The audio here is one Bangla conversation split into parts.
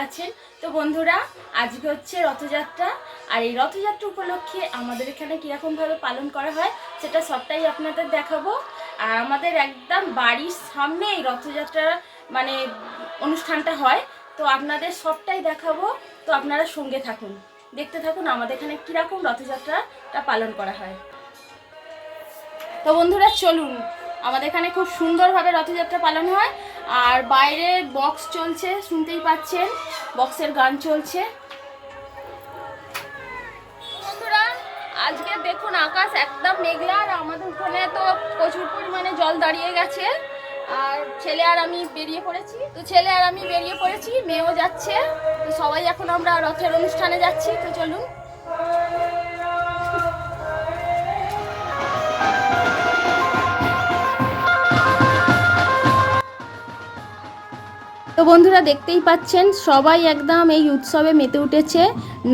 আছেন? তো বন্ধুরা, আজকে হচ্ছে রথযাত্রা। আর এই রথযাত্রা উপলক্ষে আমাদের এখানে কীরকমভাবে পালন করা হয় সেটা সবটাই আপনাদের দেখাবো। আর আমাদের একদম বাড়ির সামনে এই রথযাত্রার মানে অনুষ্ঠানটা হয়, তো আপনাদের সবটাই দেখাবো। তো আপনারা সঙ্গে থাকুন, দেখতে থাকুন আমাদের এখানে কীরকম রথযাত্রাটা পালন করা হয়। তো বন্ধুরা চলুন, আমাদের এখানে খুব সুন্দরভাবে রথযাত্রা পালন হয়। আর বাইরে বক্স চলছে, শুনতেই পাচ্ছেন, বক্সের গান চলছে। বন্ধুরা, আজকে দেখুন আকাশ একদম মেঘলা, আর আমাদের ওখানে তো প্রচুর পরিমাণে জল দাঁড়িয়ে গেছে। আর ছেলে আর আমি বেরিয়ে পড়েছি, মেয়েও যাচ্ছে। তো সবাই এখন আমরা রথের অনুষ্ঠানে যাচ্ছি। তো চলুন। তো বন্ধুরা, দেখতেই পাচ্ছেন সবাই একদম এই উৎসবে মেতে উঠেছে।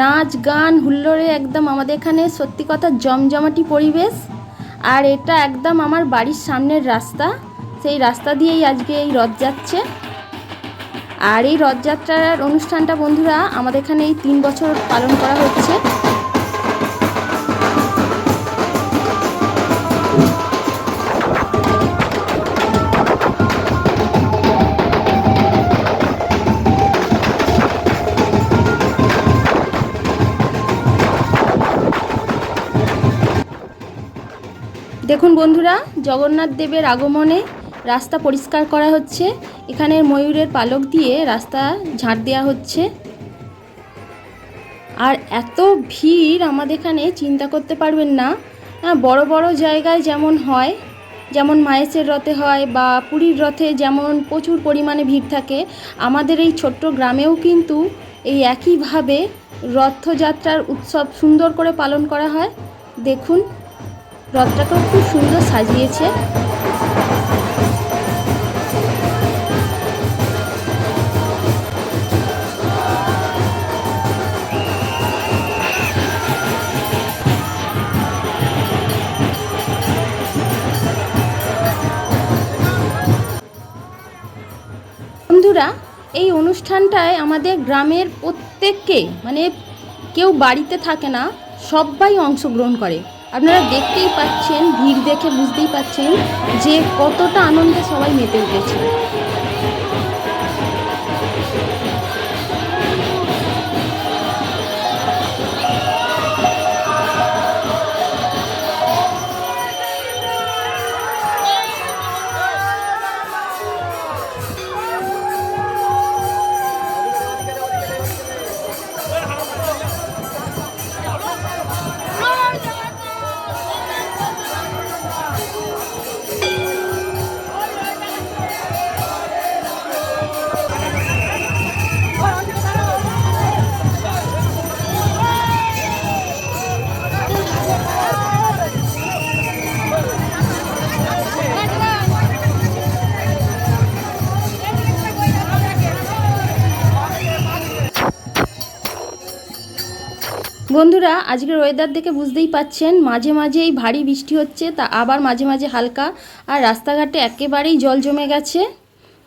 নাচ গান হুল্লোড়ে একদম আমাদের এখানে সত্যি কথা জমজমাটি পরিবেশ। আর এটা একদম আমার বাড়ির সামনের রাস্তা, সেই রাস্তা দিয়েই আজকে এই রথ যাচ্ছে। আর এই রথযাত্রার অনুষ্ঠানটা বন্ধুরা আমাদের এখানে এই 3 বছর পালন করা হচ্ছে। দেখুন বন্ধুরা, জগন্নাথ দেবের আগমনে রাস্তা পরিষ্কার করা হচ্ছে। এখানে ময়ূরের পালক দিয়ে রাস্তা ঝাঁট দেওয়া হচ্ছে। আর এত ভিড় আমাদের এখানে চিন্তা করতে পারবেন না। বড় বড় জায়গায় যেমন হয়, যেমন মায়েসের রথে হয় বা পুরীর রথে যেমন প্রচুর পরিমাণে ভিড় থাকে, আমাদের এই ছোট্ট গ্রামেও কিন্তু এই একইভাবে রথযাত্রার উৎসব সুন্দর করে পালন করা হয়। দেখুন, রথটাকেও খুব সুন্দর সাজিয়েছে। বন্ধুরা, এই অনুষ্ঠানটায় আমাদের গ্রামের প্রত্যেককে, মানে কেউ বাড়িতে থাকে না, সবাই অংশগ্রহণ করে। আপনারা দেখতেই পাচ্ছেন, ভিড় দেখে বুঝতেই পাচ্ছেন যে কতটা আনন্দে সবাই মেতে উঠেছে। বন্ধুরা, আজকের ওয়েদার দেখে বুঝতেই পাচ্ছেন, মাঝে মাঝেই ভারী বৃষ্টি হচ্ছে, তা আবার মাঝে মাঝে হালকা। আর রাস্তাঘাটে একেবারেই জল জমে গেছে।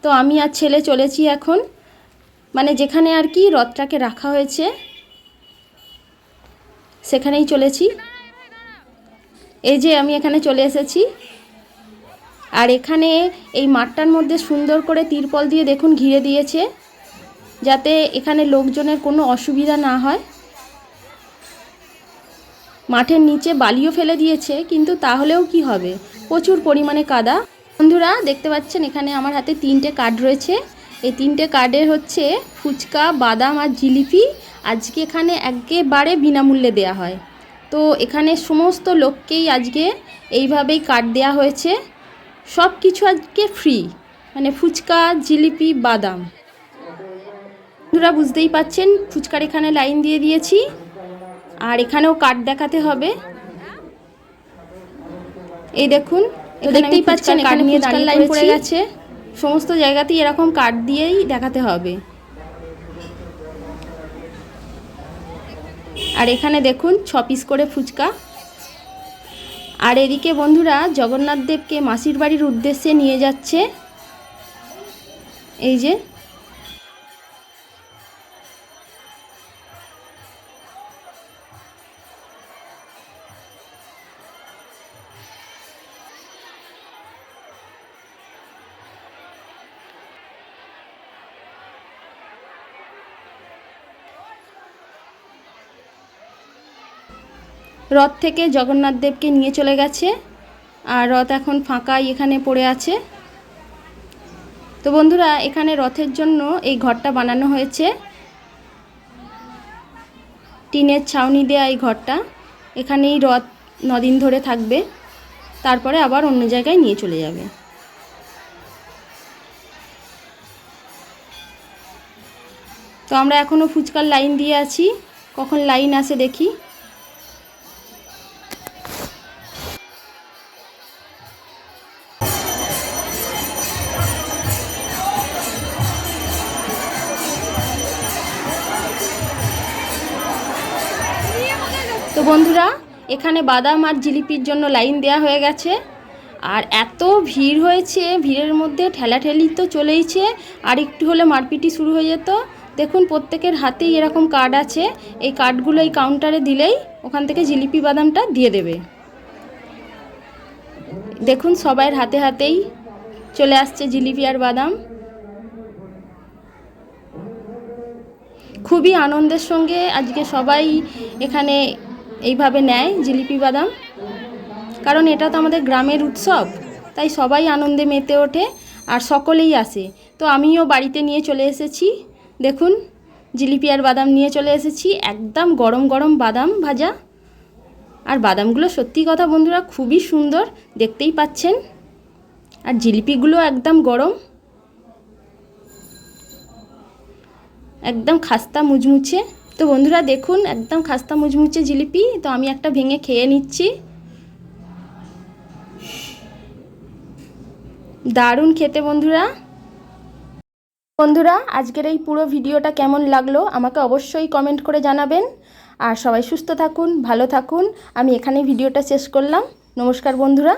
তো আমি আর ছেলে চলেছি এখন, মানে যেখানে আর কি রথটাকে রাখা হয়েছে সেখানেই চলেছি। এই যে আমি এখানে চলে এসেছি। আর এখানে এই মাঠটার মধ্যে সুন্দর করে তিরপল দিয়ে দেখুন ঘিরে দিয়েছে, যাতে এখানে লোকজনের কোনো অসুবিধা না হয়। মাঠের নিচে বালিও ফেলে দিয়েছে, কিন্তু তাহলেও কি হবে, প্রচুর পরিমাণে কাদা। বন্ধুরা, দেখতে পাচ্ছেন এখানে আমার হাতে 3টে কার্ড রয়েছে। এই 3টে কার্ডের হচ্ছে ফুচকা, বাদাম আর জিলিপি আজকে এখানে একেবারে বিনামূল্যে দেয়া হয়। তো এখানে সমস্ত লোককেই আজকে এইভাবেই কার্ড দেয়া হয়েছে। সব কিছু আজকে ফ্রি, মানে ফুচকা, জিলিপি, বাদাম। বন্ধুরা, বুঝতেই পাচ্ছেন ফুচকার এখানে লাইন দিয়ে দিয়েছি। আর এখানেও কার্ড দেখাতে হবে। এই দেখুন, দেখতেই পাচ্ছেন কার্ড নিয়ে দাঁড়িয়ে লাইন পড়ে গেছে। সমস্ত জায়গাতেই এরকম কার্ড দিয়েই দেখাতে হবে। আর এখানে দেখুন 6 পিস করে ফুচকা। আর এদিকে বন্ধুরা, জগন্নাথ দেবকে মাসির বাড়ির উদ্দেশ্যে নিয়ে যাচ্ছে। এই যে রথ থেকে জগন্নাথ দেবকে নিয়ে চলে গেছে, আর রথ এখন ফাঁকাই এখানে পড়ে আছে। তো বন্ধুরা, এখানে রথের জন্য এই ঘরটা বানানো হয়েছে, টিনের ছাউনি দেয়া এই ঘরটা। এখানেই রথ 9 দিন ধরে থাকবে, তারপরে আবার অন্য জায়গায় নিয়ে চলে যাবে। তো আমরা এখনও ফুচকার লাইন দিয়ে আছি, কখন লাইন আসে দেখি। তো বন্ধুরা, এখানে বাদাম আর জিলিপির জন্য লাইন দেয়া হয়ে গেছে, আর এত ভিড় হয়েছে, ভিড়ের মধ্যে ঠেলাঠেলি তো চলেইছে, আর একটু হলে মারপিটি শুরু হয়ে যেত। দেখুন প্রত্যেকের হাতেই এরকম কার্ড আছে, এই কার্ডগুলো এই কাউন্টারে দিলেই ওখান থেকে জিলিপি বাদামটা দিয়ে দেবে। দেখুন সবাইয়ের হাতে হাতেই চলে আসছে জিলিপি আর বাদাম। খুবই আনন্দের সঙ্গে আজকে সবাই এখানে এইভাবে নেয় জিলিপি বাদাম, কারণ এটা তো আমাদের গ্রামের উৎসব, তাই সবাই আনন্দে মেতে ওঠে আর সকলেই আসে। তো আমিও বাড়িতে নিয়ে চলে এসেছি, দেখুন জিলিপি আর বাদাম নিয়ে চলে এসেছি, একদম গরম গরম বাদাম ভাজা। আর বাদামগুলো সত্যি কথা বন্ধুরা খুবই সুন্দর, দেখতেই পাচ্ছেন, আর জিলিপিগুলো একদম গরম, একদম খাস্তা মুচমুচে। তো বন্ধুরা দেখুন একদম খাস্তা মুচমুচে জিলিপি। তো আমি একটা ভেঙে খেয়ে নিচ্ছি, দারুণ খেতে বন্ধুরা। বন্ধুরা আজকের এই পুরো ভিডিওটা কেমন লাগলো আমাকে অবশ্যই কমেন্ট করে জানাবেন, আর সবাই সুস্থ থাকুন, ভালো থাকুন। আমি এখানেই ভিডিওটা শেষ করলাম। নমস্কার বন্ধুরা।